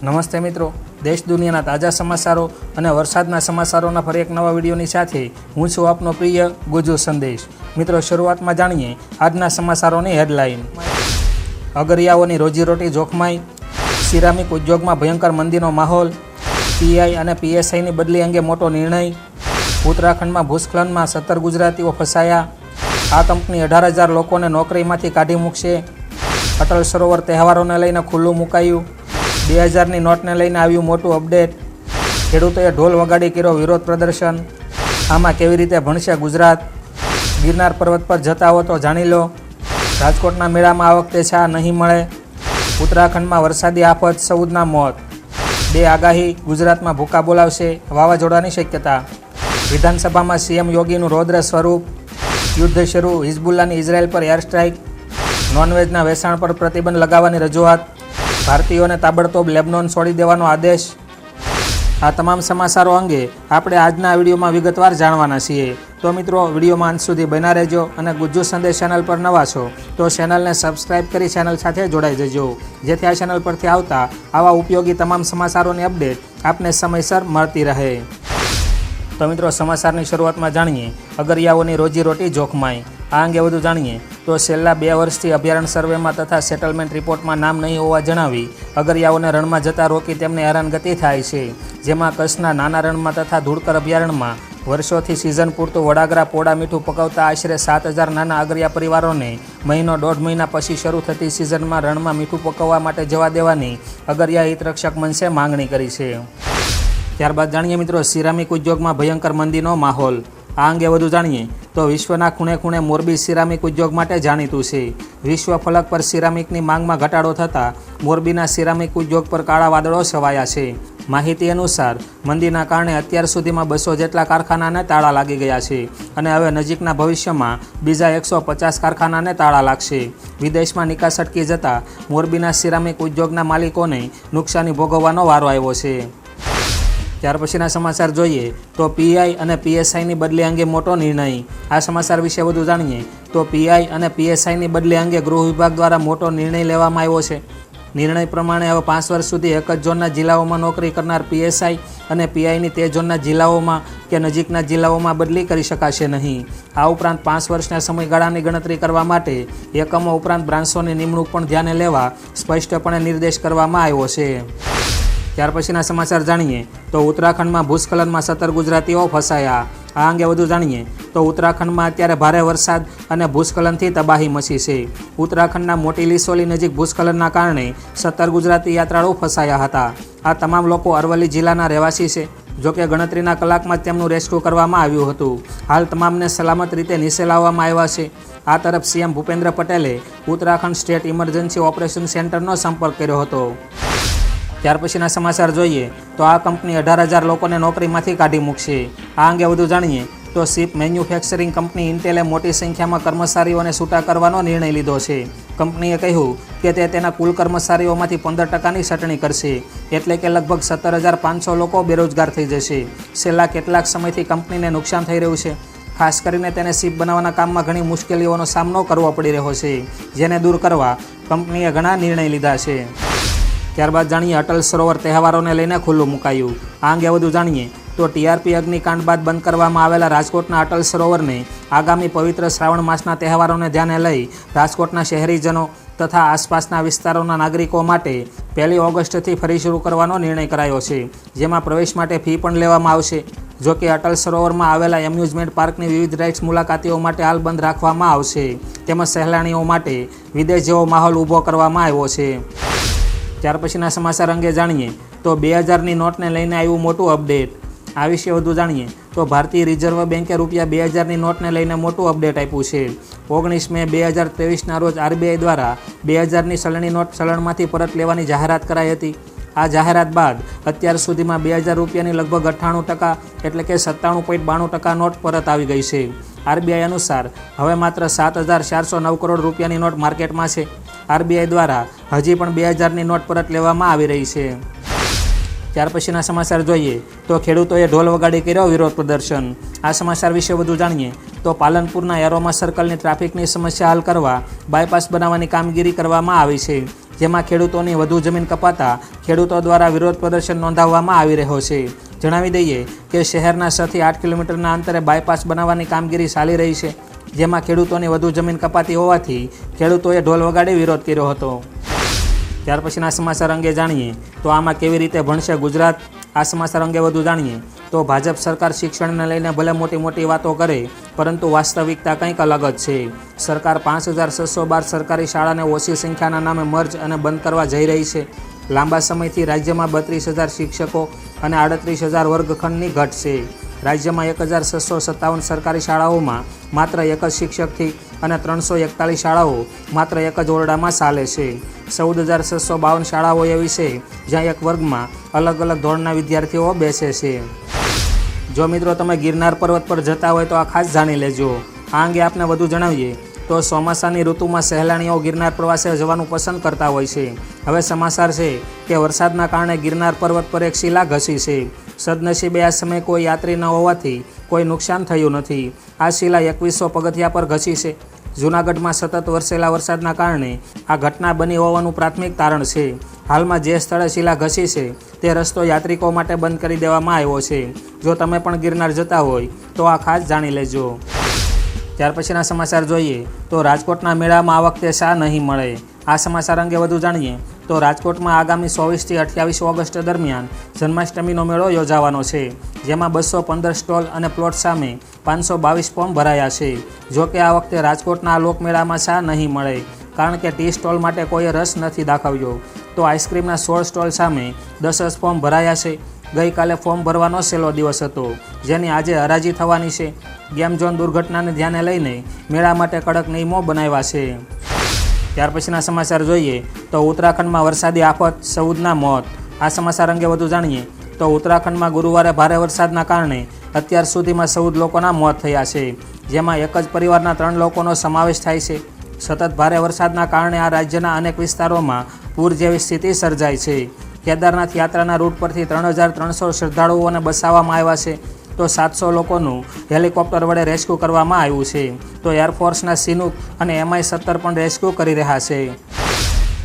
નમસ્તે મિત્રો, દેશ દુનિયાના તાજા સમાચારો અને વરસાદના સમાચારોના ફરી એક નવા વિડીયોની સાથે હું છું આપનો પ્રિય ગુજુ સંદેશ. મિત્રો, શરૂઆતમાં જાણીએ આજના સમાચારોની હેડલાઇન. અગરિયાઓની રોજીરોટી જોખમાઈ, સિરામિક ઉદ્યોગમાં ભયંકર મંદીનો માહોલ, પીઆઈ અને પીએસઆઈની બદલી અંગે મોટો નિર્ણય, ઉત્તરાખંડમાં ભૂસ્ખલનમાં 17 ગુજરાતીઓ ફસાયા, આ કંપની 18,000 લોકોને નોકરીમાંથી કાઢી મૂકશે, અટલ સરોવર તહેવારોને લઈને ખુલ્લું મુકાયું, 2000ની નોટને લઈને આવ્યું મોટું અપડેટ, ખેડૂતોએ ઢોલ વગાડી કર્યો વિરોધ પ્રદર્શન, આમાં કેવી રીતે ભણશે ગુજરાત, ગિરનાર પર્વત પર જતા હો તો જાણી લો, રાજકોટના મેળામાં આ વખતે ચા નહીં મળે, ઉત્તરાખંડમાં વરસાદી આફત 14ના મોત, 2 આગાહી, ગુજરાતમાં ભૂકા બોલાવશે, વાવાઝોડાની શક્યતા, વિધાનસભામાં સીએમ યોગીનું રૌદ્ર સ્વરૂપ, યુદ્ધ શરૂ, હિઝબુલ્લાની ઇઝરાયલ પર એર સ્ટ્રાઇક, નોનવેજના વેચાણ પર પ્રતિબંધ લગાવવાની રજૂઆત, ભારતીયોને તાબડતોબ લેબનોન છોડી દેવાનો આદેશ. આ તમામ સમાચારો અંગે આપણે આજના વિડીયોમાં વિગતવાર જાણવાના છીએ. તો મિત્રો, વિડીયોમાં અંત સુધી બન્યા રહેજો અને ગુજ્જુ સંદેશ ચેનલ પર નવા છો તો ચેનલને સબસ્ક્રાઇબ કરી ચેનલ સાથે જોડાઈ જજો, જેથી આ ચેનલ પરથી આવતા આવા ઉપયોગી તમામ સમાચારોની અપડેટ આપને સમયસર મળતી રહે. તો મિત્રો, સમાચારની શરૂઆતમાં જાણીએ અગરિયાઓની રોજીરોટી જોખમાઈ. આ અંગે વધુ જાણીએ તો છેલ્લા 2 વર્ષથી અભયારણ્ય સર્વેમાં તથા સેટલમેન્ટ રિપોર્ટમાં નામ નહીં હોવા જણાવી અગરિયાઓને રણમાં જતા રોકી તેમને હેરાનગતિ થાય છે. જેમાં કચ્છના નાના રણમાં તથા ધુડકર અભયારણ્યમાં વર્ષોથી સિઝન પૂરતું વડાગરા પોડા મીઠું પકવતા આશરે 7,000 નાના અગરિયા પરિવારોને મહિનો 1.5 મહિના પછી શરૂ થતી સિઝનમાં રણમાં મીઠું પકવવા માટે જવા દેવાની અગરિયા હિતરક્ષક મંચે માંગણી કરી છે. ત્યારબાદ જાણીએ મિત્રો સિરામિક ઉદ્યોગમાં ભયંકર મંદીનો માહોલ. આ અંગે વધુ જાણીએ તો વિશ્વના ખૂણે ખૂણે મોરબી સિરામિક ઉદ્યોગ માટે જાણીતું છે. વિશ્વ ફલક પર સિરામિકની માંગમાં ઘટાડો થતાં મોરબીના સિરામિક ઉદ્યોગ પર કાળા વાદળો છવાયા છે. માહિતી અનુસાર મંદીના કારણે અત્યાર સુધીમાં 200 જેટલા કારખાનાને તાળા લાગી ગયા છે અને હવે નજીકના ભવિષ્યમાં બીજા 150 કારખાનાને તાળા લાગશે. વિદેશમાં નિકાસ અટકી જતાં મોરબીના સિરામિક ઉદ્યોગના માલિકોને નુકસાની ભોગવવાનો વારો આવ્યો છે. ત્યાર પછીના સમાચાર જોઈએ તો પીઆઈ અને પીએસઆઈની બદલી અંગે મોટો નિર્ણય. આ સમાચાર વિશે વધુ જાણીએ તો પીઆઈ અને પીએસઆઈની બદલી અંગે ગૃહ વિભાગ દ્વારા મોટો નિર્ણય લેવામાં આવ્યો છે. નિર્ણય પ્રમાણે હવે 5 વર્ષ સુધી એક જ ઝોનના જિલ્લાઓમાં નોકરી કરનાર પીએસઆઈ અને પીઆઈની તે ઝોનના જિલ્લાઓમાં કે નજીકના જિલ્લાઓમાં બદલી કરી શકાશે નહીં. આ ઉપરાંત 5 વર્ષના સમયગાળાની ગણતરી કરવા માટે એકમો ઉપરાંત બ્રાન્ચોની નિમણૂક પણ ધ્યાને લેવા સ્પષ્ટપણે નિર્દેશ કરવામાં આવ્યો છે. ત્યાર પછીના સમાચાર જાણીએ તો ઉત્તરાખંડમાં ભૂસ્ખલનમાં 17 ગુજરાતીઓ ફસાયા. આ અંગે વધુ જાણીએ તો ઉત્તરાખંડમાં અત્યારે ભારે વરસાદ અને ભૂસ્ખલનથી તબાહી મચી છે. ઉત્તરાખંડના મોટી લીસોલી નજીક ભૂસ્ખલનના કારણે 17 ગુજરાતી યાત્રાળુઓ ફસાયા હતા. આ તમામ લોકો અરવલ્લી જિલ્લાના રહેવાસી છે. જોકે ગણતરીના કલાકમાં જ તેમનું રેસ્ક્યુ કરવામાં આવ્યું હતું. હાલ તમામને સલામત રીતે નીચે લાવવામાં આવ્યા છે. આ તરફ સીએમ ભૂપેન્દ્ર પટેલે ઉત્તરાખંડ સ્ટેટ ઇમરજન્સી ઓપરેશન સેન્ટરનો સંપર્ક કર્યો હતો. ત્યાર પછીના સમાચાર જોઈએ તો આ કંપની 18,000 લોકોને નોકરીમાંથી કાઢી મૂકશે. આ અંગે વધુ જાણીએ તો ચિપ મેન્યુફેક્ચરિંગ કંપની ઇન્ટેલે મોટી સંખ્યામાં કર્મચારીઓને છૂટા કરવાનો નિર્ણય લીધો છે. કંપનીએ કહ્યું કે તે તેના કુલ કર્મચારીઓમાંથી 15%ની છટણી કરશે, એટલે કે લગભગ 17,500 લોકો બેરોજગાર થઈ જશે. છેલ્લા કેટલાક સમયથી કંપનીને નુકસાન થઈ રહ્યું છે. ખાસ કરીને તેને ચિપ બનાવવાના કામમાં ઘણી મુશ્કેલીઓનો સામનો કરવો પડી રહ્યો છે, જેને દૂર કરવા કંપનીએ ઘણા નિર્ણય લીધા છે. ત્યારબાદ જાણીએ અટલ સરોવર તહેવારોને લઈને ખુલ્લું મુકાયું. આ અંગે વધુ જાણીએ તો ટીઆરપી અગ્નિકાંડ બાદ બંધ કરવામાં આવેલા રાજકોટના અટલ સરોવરને આગામી પવિત્ર શ્રાવણ માસના તહેવારોને ધ્યાને લઈ રાજકોટના શહેરીજનો તથા આસપાસના વિસ્તારોના નાગરિકો માટે 1 ઓગસ્ટથી ફરી શરૂ કરવાનો નિર્ણય કરાયો છે, જેમાં પ્રવેશ માટે ફી પણ લેવામાં આવશે. જોકે અટલ સરોવરમાં આવેલા એમ્યુઝમેન્ટ પાર્કની વિવિધ રાઇડ્સ મુલાકાતીઓ માટે હાલ બંધ રાખવામાં આવશે. તેમજ સહેલાણીઓ માટે વિદેશ જેવો માહોલ ઊભો કરવામાં આવ્યો છે. ત્યાર પછીના સમાચાર અંગે જાણીએ તો 2000ની નોટને લઈને આવ્યું મોટું અપડેટ. આ વિશે વધુ જાણીએ તો ભારતીય રિઝર્વ બેન્કે રૂપિયા 2000ની નોટને લઈને મોટું અપડેટ આપ્યું છે. 19 મે 2023ના રોજ આરબીઆઈ દ્વારા 2000ની ચલણી નોટ ચલણમાંથી પરત લેવાની જાહેરાત કરાઈ હતી. આ જાહેરાત બાદ અત્યાર સુધીમાં 2000 રૂપિયાની લગભગ 98% એટલે કે 97.92% નોટ પરત આવી ગઈ છે. આરબીઆઈ અનુસાર હવે માત્ર 7,409 કરોડ રૂપિયાની નોટ માર્કેટમાં છે. આરબીઆઈ દ્વારા હજી પણ 2000ની નોટ પરત લેવામાં આવી રહી છે. ત્યાર પછીના સમાચાર જોઈએ તો ખેડૂતોએ ઢોલ વગાડી કર્યો વિરોધ પ્રદર્શન. આ સમાચાર વિશે વધુ જાણીએ તો પાલનપુરના એરોમા સર્કલની ટ્રાફિકની સમસ્યા હલ કરવા બાયપાસ બનાવવાની કામગીરી કરવામાં આવી છે. જેમાં ખેડૂતોની વધુ જમીન કપાતા ખેડૂતો દ્વારા વિરોધ પ્રદર્શન નોંધાવવામાં આવી રહ્યો છે. જણાવી દઈએ કે શહેરના 6 થી 8 કિલોમીટરના અંતરે બાયપાસ બનાવવાની કામગીરી ચાલી રહી છે, જેમાં ખેડૂતોની વધુ જમીન કપાતી હોવાથી ખેડૂતોએ ઢોલ વગાડી વિરોધ કર્યો હતો. ત્યાર પછીના સમાચાર અંગે જાણીએ તો આમાં કેવી રીતે ભણશે ગુજરાત. આ સમાચાર અંગે વધુ જાણીએ તો ભાજપ સરકાર શિક્ષણને લઈને ભલે મોટી વાતો કરે, પરંતુ વાસ્તવિકતા કંઈક અલગ જ છે. સરકાર 5612 સરકારી શાળાને ઓછી સંખ્યાના નામે મર્જ અને બંધ કરવા જઈ રહી છે. લાંબા સમયથી રાજ્યમાં 32,000 શિક્ષકો અને 38,000 વર્ગખંડની ઘટ છે. રાજ્યમાં 1,657 સરકારી શાળાઓમાં માત્ર એક જ શિક્ષકથી અને 341 શાળાઓ માત્ર એક જ ઓરડામાં ચાલે છે. 14,652 શાળાઓ એવી છે જ્યાં એક વર્ગમાં અલગ અલગ ધોરણના વિદ્યાર્થીઓ બેસે છે. જો મિત્રો તમે ગિરનાર પર્વત પર જતા હોય તો આ ખાસ જાણી લેજો. આ અંગે આપને વધુ જણાવીએ તો ચોમાસાની ઋતુમાં સહેલાણીઓ ગિરનાર પ્રવાસે જવાનું પસંદ કરતા હોય છે. હવે સમાચાર છે કે વરસાદના કારણે ગિરનાર પર્વત પર એક શિલા ઘસી છે. સદનસીબે આ સમયે કોઈ યાત્રી ન હોવાથી કોઈ નુકસાન થયું નથી. આ શિલા 2100 પગથિયા પર ઘસી છે. જૂનાગઢમાં સતત વરસેલા વરસાદના કારણે આ ઘટના બની હોવાનું પ્રાથમિક તારણ છે. હાલમાં જે સ્થળે શિલા ઘસી છે તે રસ્તો યાત્રિકો માટે બંધ કરી દેવામાં આવ્યો છે. જો તમે પણ ગિરનાર જતા હોય તો આ ખાસ જાણી લેજો. ત્યાર પછીના સમાચાર જોઈએ તો રાજકોટના મેળામાં આ વખતે શા નહીં મળે. આ સમાચાર અંગે વધુ જાણીએ તો રાજકોટમાં આગામી 24 થી 28 ઓગસ્ટ દરમિયાન જન્માષ્ટમીનો મેળો યોજાવાનો છે, જેમાં 215 સ્ટોલ અને પ્લોટ સામે 522 ફોર્મ ભરાયા છે. જો કે આ વખતે રાજકોટના આ લોકમેળામાં શા નહીં મળે, કારણ કે ટી સ્ટોલ માટે કોઈએ રસ નથી દાખવ્યો. તો આઈસ્ક્રીમના 16 સ્ટોલ સામે 10 ફોર્મ ભરાયા છે. ગઈકાલે ફોર્મ ભરવાનો છેલ્લો દિવસ હતો, જેની આજે હરાજી થવાની છે. ગેમ ઝોન દુર્ઘટનાને ધ્યાને લઈને મેળા માટે કડક નિયમો બનાવ્યા છે. ત્યાર પછીના સમાચાર જોઈએ તો ઉત્તરાખંડમાં વરસાદી આફત, 14ના મોત. આ સમાચાર અંગે વધુ જાણીએ તો ઉત્તરાખંડમાં ગુરુવારે ભારે વરસાદના કારણે અત્યાર સુધીમાં 14 લોકોના મોત થયા છે, જેમાં એક જ પરિવારના 3 લોકોનો સમાવેશ થાય છે. સતત ભારે વરસાદના કારણે આ રાજ્યના અનેક વિસ્તારોમાં પૂર જેવી સ્થિતિ સર્જાઈ છે. કેદારનાથ યાત્રાના રૂટ પરથી 3,300 શ્રદ્ધાળુઓને બસાવવામાં આવ્યા છે, તો 700 લોકોનું હેલિકોપ્ટર વડે રેસ્ક્યુ કરવામાં આવ્યું છે. તો એરફોર્સના સિનુક અને MI-17 પણ રેસ્ક્યુ કરી રહ્યા છે.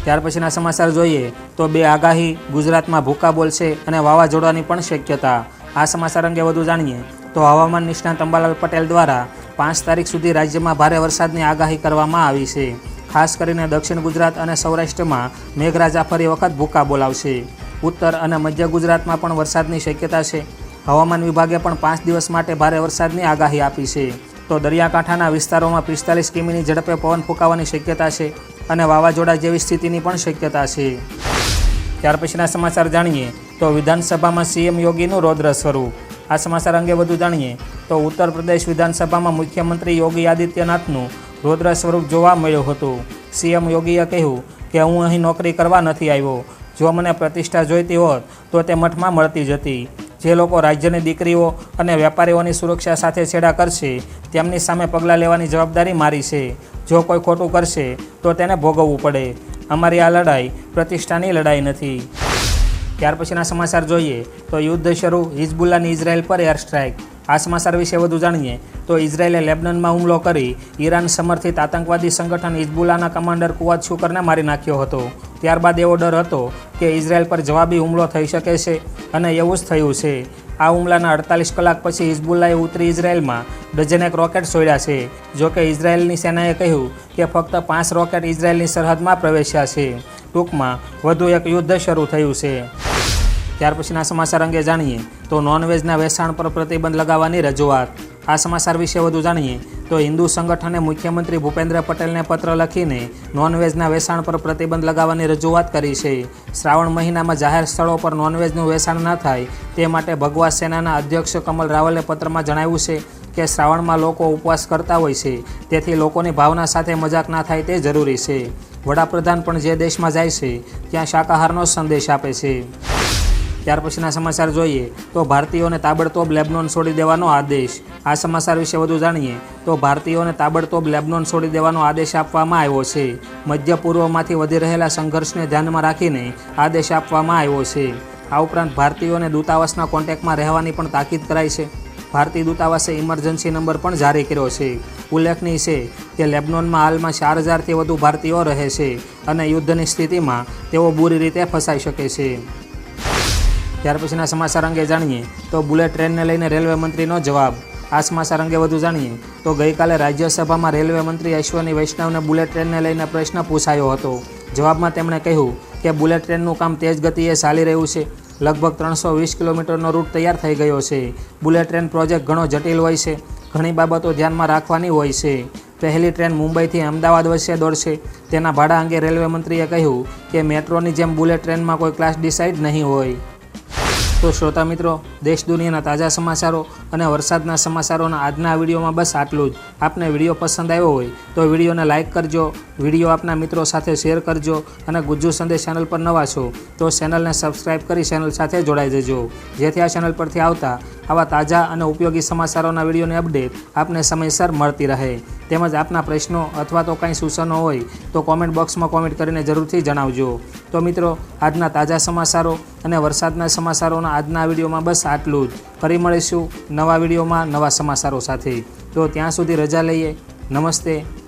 ત્યાર પછીના સમાચાર જોઈએ તો 2 આગાહી, ગુજરાતમાં ભૂકા બોલશે અને વાવાઝોડાની પણ શક્યતા. આ સમાચાર અંગે વધુ જાણીએ તો હવામાન નિષ્ણાત અંબાલાલ પટેલ દ્વારા 5 તારીખ સુધી રાજ્યમાં ભારે વરસાદની આગાહી કરવામાં આવી છે. ખાસ કરીને દક્ષિણ ગુજરાત અને સૌરાષ્ટ્રમાં મેઘરાજા ફરી વખત ભૂકા બોલાવશે. ઉત્તર અને મધ્ય ગુજરાતમાં પણ વરસાદની શક્યતા છે. હવામાન વિભાગે પણ 5 દિવસ માટે ભારે વરસાદની આગાહી આપી છે. તો દરિયાકાંઠાના વિસ્તારોમાં 45 કિમીની ઝડપે પવન ફૂંકાવાની શક્યતા છે અને વાવાઝોડા જેવી સ્થિતિની પણ શક્યતા છે. ત્યાર પછીના સમાચાર જાણીએ તો વિધાનસભામાં સીએમ યોગીનું રૌદ્ર સ્વરૂપ. આ સમાચાર અંગે વધુ જાણીએ તો ઉત્તર પ્રદેશ વિધાનસભામાં મુખ્યમંત્રી યોગી આદિત્યનાથનું રૌદ્ર સ્વરૂપ જોવા મળ્યું હતું. સીએમ યોગીએ કહ્યું કે હું અહીં નોકરી કરવા નથી આવ્યો. જો મને પ્રતિષ્ઠા જોઈતી હોત તો તે મઠમાં મળતી જ હતી. જે લોકો રાજ્યની દીકરીઓ અને વેપારીઓની સુરક્ષા સાથે છેડા કરશે તેમની સામે પગલાં લેવાની જવાબદારી મારી છે. જો કોઈ ખોટું કરશે તો તેને ભોગવવું પડે. અમારી આ લડાઈ પ્રતિષ્ઠાની લડાઈ નથી. ત્યાર પછીના સમાચાર જોઈએ તો યુદ્ધ શરૂ, હિઝબુલ્લાની ઇઝરાયલ પર એર સ્ટ્રાઇક. આ સમાચાર વિશે વધુ જાણીએ તો ઇઝરાયેલે લેબનનમાં હુમલો કરી ઈરાન સમર્થિત આતંકવાદી સંગઠન હિઝબુલ્લાના કમાન્ડર કુવાત શુકરને મારી નાખ્યો હતો. ત્યારબાદ એવો ડર હતો કે ઇઝરાયલ પર જવાબી હુમલો થઈ શકે છે અને એવું જ થયું છે. આ હુમલાના 48 કલાક પછી હિઝબુલ્લાએ ઉત્તરી ઇઝરાયલમાં ડઝનેક રોકેટ છોડ્યા છે. જોકે ઇઝરાયેલની સેનાએ કહ્યું કે ફક્ત 5 રોકેટ ઇઝરાયેલની સરહદમાં પ્રવેશ્યા છે. ટૂંકમાં વધુ એક યુદ્ધ શરૂ થયું છે. ત્યાર પછીના સમાચાર અંગે જાણીએ તો નોનવેજના વેચાણ પર પ્રતિબંધ લગાવવાની રજૂઆત. આ સમાચાર વિશે વધુ જાણીએ તો હિન્દુ સંગઠને મુખ્યમંત્રી ભૂપેન્દ્ર પટેલને પત્ર લખીને નોનવેજના વેચાણ પર પ્રતિબંધ લગાવવાની રજૂઆત કરી છે. શ્રાવણ મહિનામાં જાહેર સ્થળો પર નોનવેજનું વેચાણ ન થાય તે માટે ભગવા સેનાના અધ્યક્ષ કમલ રાવલે પત્રમાં જણાવ્યું છે કે શ્રાવણમાં લોકો ઉપવાસ કરતા હોય છે, તેથી લોકોની ભાવના સાથે મજાક ના થાય તે જરૂરી છે. વડાપ્રધાન પણ જે દેશમાં જાય છે ત્યાં શાકાહારનો સંદેશ આપે છે. ત્યાર પછીના સમાચાર જોઈએ તો ભારતીયોને તાબડતોબ લેબનોન છોડી દેવાનો આદેશ. આ સમાચાર વિશે વધુ જાણીએ તો ભારતીયોને તાબડતોબ લેબનોન છોડી દેવાનો આદેશ આપવામાં આવ્યો છે. મધ્ય પૂર્વમાંથી વધી રહેલા સંઘર્ષને ધ્યાનમાં રાખીને આદેશ આપવામાં આવ્યો છે. આ ઉપરાંત ભારતીયોને દૂતાવાસના કોન્ટેક્ટમાં રહેવાની પણ તાકીદ કરાઈ છે. ભારતીય દૂતાવાસે ઇમરજન્સી નંબર પણ જારી કર્યો છે. ઉલ્લેખનીય છે કે લેબનોનમાં હાલમાં 4000થી વધુ ભારતીયો રહે છે અને યુદ્ધની સ્થિતિમાં તેઓ બુરી રીતે ફસાઈ શકે છે. ત્યાર પછીના સમાચાર અંગે જાણીએ તો બુલેટ ટ્રેનને લઈને રેલવે મંત્રીનો જવાબ. આ સમાચાર અંગે વધુ જાણીએ તો ગઈકાલે રાજ્યસભામાં રેલવે મંત્રી અશ્વની વૈષ્ણવને બુલેટ ટ્રેનને લઈને પ્રશ્ન પૂછાયો હતો. જવાબમાં તેમણે કહ્યું કે બુલેટ ટ્રેનનું કામ તેજ ગતિએ ચાલી રહ્યું છે. લગભગ 320 કિલોમીટરનો રૂટ તૈયાર થઈ ગયો છે. બુલેટ ટ્રેન પ્રોજેક્ટ ઘણો જટિલ હોય છે. ઘણી બાબતો ધ્યાનમાં રાખવાની હોય છે. પહેલી ટ્રેન મુંબઈથી અમદાવાદ વચ્ચે દોડશે. તેના ભાડા અંગે રેલવે મંત્રીએ કહ્યું કે મેટ્રોની જેમ બુલેટ ટ્રેનમાં કોઈ ક્લાસ ડિસાઇડ નહીં હોય. તો શ્રોતા મિત્રો, દેશ દુનિયાના તાજા સમાચારો અને વરસાદના સમાચારોના આજના વિડીયોમાં બસ આટલું જ. આપને વિડીયો પસંદ આવ્યો હોય તો વિડીયોને લાઇક કરજો, વિડીયો આપના મિત્રો સાથે શેર કરજો અને ગુજ્જુ સંદેશ ચેનલ પર નવા છો તો ચેનલને સબસ્ક્રાઈબ કરી ચેનલ સાથે જોડાઈ જજો, જેથી આ ચેનલ પરથી આવતા આવા તાજા અને ઉપયોગી સમાચારોના વિડીયોની અપડેટ આપને સમયસર મળતી રહે. તેમજ આપના પ્રશ્નો અથવા તો કંઈ સૂચનો હોય તો કોમેન્ટ બોક્સમાં કોમેન્ટ કરીને જરૂરથી જણાવજો. તો મિત્રો, આજના તાજા સમાચારો અને વરસાદના સમાચારોના આજના વિડીયોમાં બસ આટલું જ. ફરી મળીશું નવા વિડીયોમાં નવા સમાચારો સાથે. તો ત્યાં સુધી રજા લઈએ. નમસ્તે.